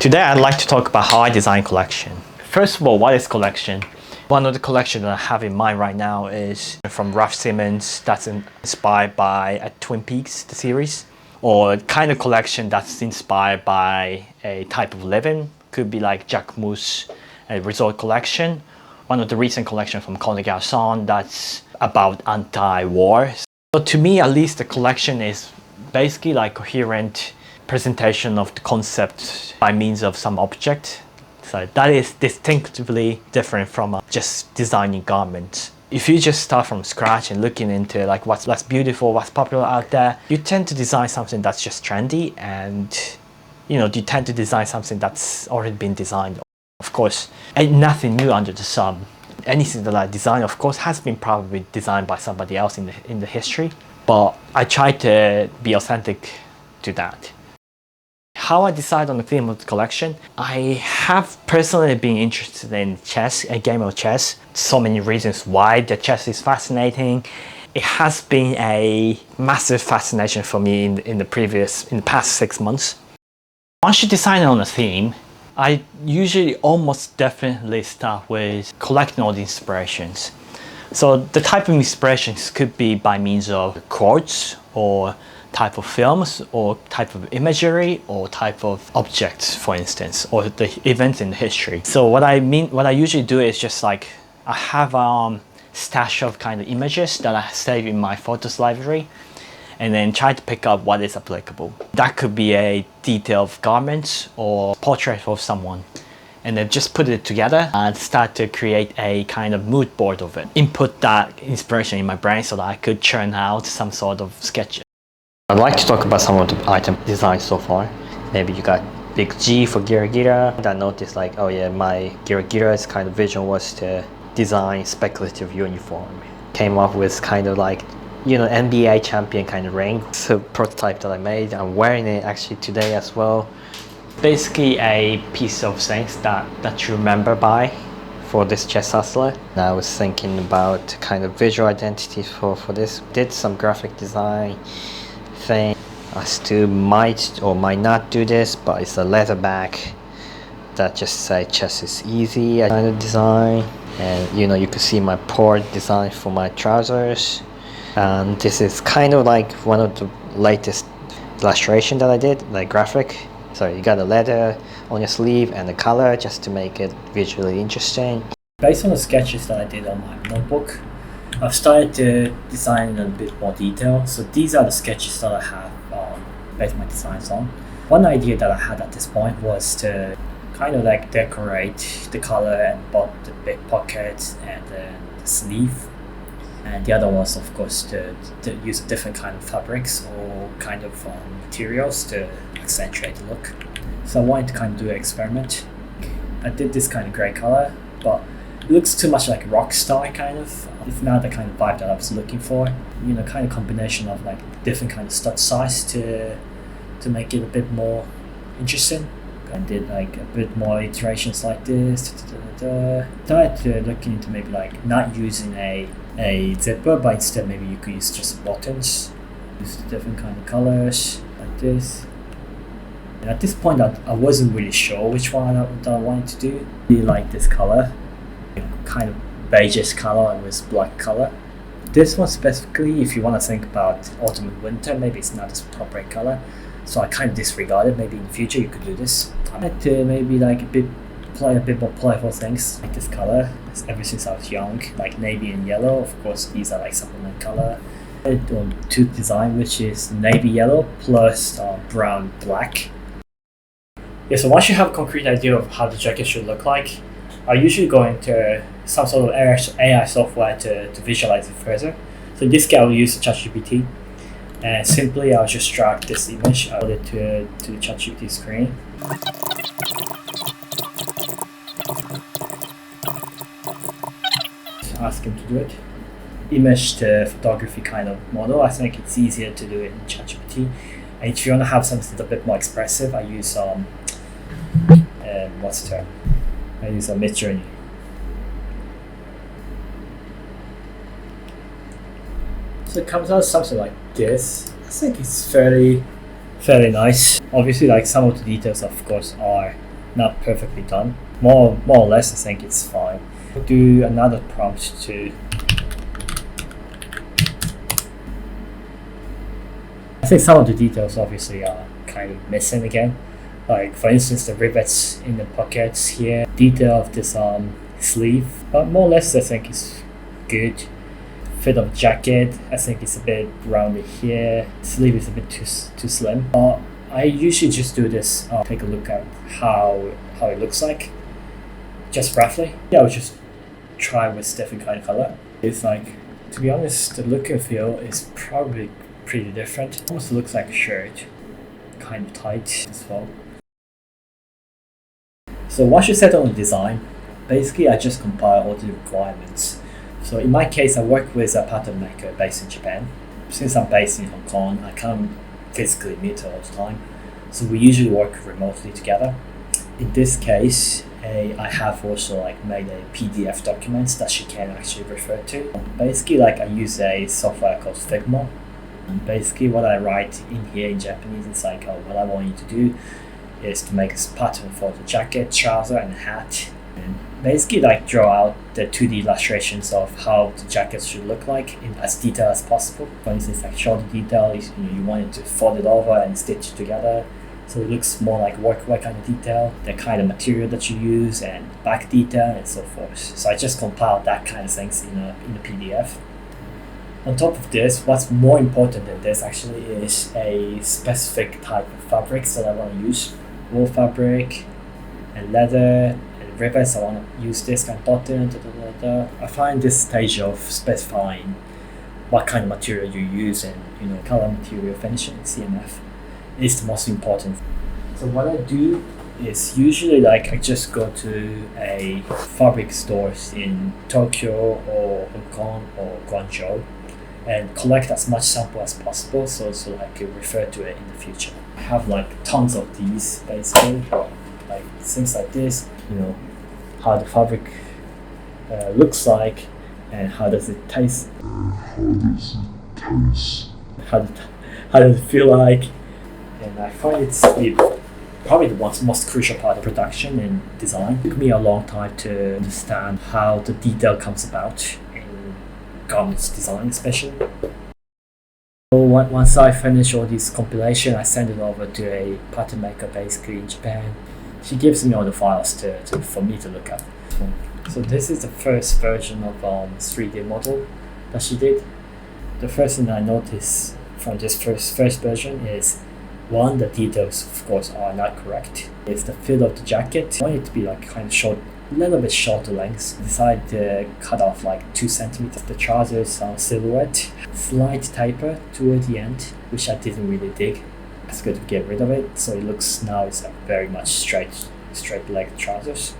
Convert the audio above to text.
Today I'd like to talk about how I design collection. First of all, what is collection? One of the collections that I have in mind right now is from Ralph Simmons, that's inspired by Twin Peaks, the series. Or kind of collection that's inspired by a type of living. Could be like Jacques Mus, a resort collection. One of the recent collections from Colin Garçon that's about anti-war. So to me, at least, the collection is basically like coherent presentation of the concept by means of some object. So that is distinctively different from just designing garments. If you just start from scratch and looking into like what's beautiful, what's popular out there, you tend to design something that's just trendy, and you tend to design something that's already been designed. Of course, ain't nothing new under the sun. Anything that I design, of course, has been probably designed by somebody else in the history, but I try to be authentic to that. How I decide on the theme of the collection, I have personally been interested in chess, a game of chess. So many reasons why the chess is fascinating. It has been a massive fascination for me in the past 6 months. Once you decide on a theme, I usually almost definitely start with collecting all the inspirations. So the type of inspirations could be by means of quotes, or type of films, or type of imagery, or type of objects, for instance, or the events in history. So what I usually do is just like, I have a stash of kind of images that I save in my photos library, and then try to pick up what is applicable. That could be a detail of garments or portrait of someone, and then just put it together and start to create a kind of mood board of it. Input that inspiration in my brain so that I could churn out some sort of sketch. I'd like to talk about some of the item designs so far. Maybe you got big G for Gira Gira. I noticed like, oh yeah, my Gira Gira's kind of vision was to design speculative uniform. Came up with kind of like, NBA champion kind of ring. It's a prototype that I made. I'm wearing it actually today as well. Basically a piece of things that you remember by for this chess hustler. And I was thinking about kind of visual identity for this. Did some graphic design thing. I still might or might not do this, but it's a leather bag that just say chess is easy kind of design. And you can see my port design for my trousers. And this is kind of like one of the latest illustration that I did, like graphic. So you got a leather on your sleeve and the color just to make it visually interesting. Based on the sketches that I did on my notebook, I've started to design in a bit more detail. So these are the sketches that I have based my designs on. One idea that I had at this point was to kind of like decorate the collar and the big pockets and the sleeve. And the other was, of course, to use different kind of fabrics or kind of materials to accentuate the look. So I wanted to kind of do an experiment. I did this kind of grey color, but it looks too much like rock star kind of. It's not the kind of vibe that I was looking for. Kind of combination of like different kind of stud size to make it a bit more interesting. I did like a bit more iterations like this. Started to look into maybe like not using a zipper, but instead maybe you could use just buttons. Use different kind of colors like this. And at this point I wasn't really sure which one that I wanted to do. I really like this color, kind of beigeish color with black color. This one specifically, if you want to think about autumn and winter, maybe it's not as appropriate color. So I kind of disregarded. Maybe in the future you could do this. I had to maybe like play a bit more playful things like this color. Ever since I was young, like navy and yellow. Of course, these are like supplement color. Two design, which is navy yellow plus brown black. Yeah. So once you have a concrete idea of how the jacket should look like, I usually go into some sort of AI software to visualize it further. So in this case, I will use ChatGPT. And simply I'll just drag this image, I'll put it to the ChatGPT screen. Ask him to do it. Image to photography kind of model. I think it's easier to do it in ChatGPT. And if you want to have something a bit more expressive, I use what's the term? I use a Midjourney. So it comes out something like this. I think it's fairly nice. Obviously, like some of the details, of course, are not perfectly done. More or less, I think it's fine. Do another prompt to. I think some of the details obviously are kind of missing again. Like for instance, the rivets in the pockets here, detail of this sleeve, but more or less I think it's good. Fit of jacket, I think it's a bit rounded here. Sleeve is a bit too slim. I usually just do this. Take a look at how it looks like, just roughly. Yeah, I'll just try with different kind of color. It's like, to be honest, the look and feel is probably pretty different. Almost looks like a shirt, kind of tight as well. So once you settle on the design, basically I just compile all the requirements. So in my case, I work with a pattern maker based in Japan. Since I'm based in Hong Kong, I can't physically meet her all the time. So we usually work remotely together. In this case, I have also made a PDF documents that she can actually refer to. Basically, I use a software called Figma. And basically, what I write in here in Japanese is what I want you to do is to make a pattern for the jacket, trouser, and hat. And basically, draw out the 2D illustrations of how the jacket should look like in as detailed as possible. For instance, shoulder detail, you want it to fold it over and stitch it together, so it looks more like workwear kind of detail, the kind of material that you use, and back detail, and so forth. So I just compiled that kind of things in a PDF. On top of this, what's more important than this actually is a specific type of fabrics that I want to use. Wool fabric and leather and rivets. I want to use this kind of pattern. I find this stage of specifying what kind of material you use and color material finishing, CMF, is the most important. So what I do is usually I just go to a fabric stores in Tokyo or Hong Kong or Guangzhou and collect as much sample as possible so I can refer to it in the future. I have tons of these basically, things like this, how the fabric looks like and how does it taste. How does it feel like? And I find it's probably the most crucial part of production and design. It took me a long time to understand how the detail comes about in garments design especially. So once I finish all this compilation, I send it over to a pattern maker basically in Japan. She gives me all the files for me to look at. So this is the first version of 3D model that she did. The first thing I noticed from this first version is, one, the details of course are not correct. It's the fit of the jacket. I want it to be kind of short, a little bit shorter length. I decided to cut off 2 centimeters. The trousers silhouette, slight taper toward the end, which I didn't really dig. It's good to get rid of it, so it looks now it's very much straight leg trousers.